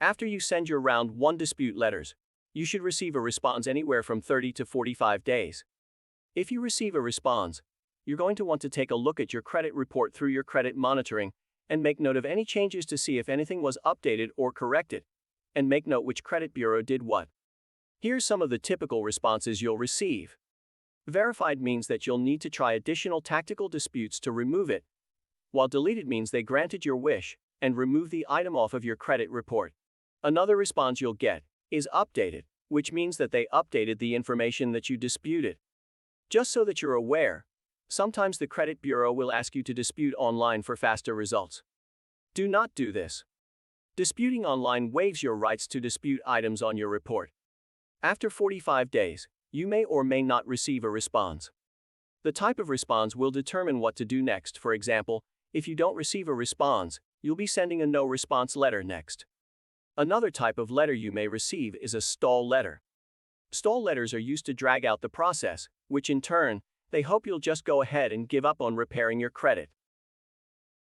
After you send your round 1 dispute letters, you should receive a response anywhere from 30 to 45 days. If you receive a response, you're going to want to take a look at your credit report through your credit monitoring and make note of any changes to see if anything was updated or corrected, and make note which credit bureau did what. Here's some of the typical responses you'll receive. Verified means that you'll need to try additional tactical disputes to remove it, while deleted means they granted your wish and remove the item off of your credit report. Another response you'll get is updated, which means that they updated the information that you disputed. Just so that you're aware, sometimes the credit bureau will ask you to dispute online for faster results. Do not do this. Disputing online waives your rights to dispute items on your report. After 45 days, you may or may not receive a response. The type of response will determine what to do next. For example, if you don't receive a response, you'll be sending a no response letter next. Another type of letter you may receive is a stall letter. Stall letters are used to drag out the process, which in turn, they hope you'll just go ahead and give up on repairing your credit.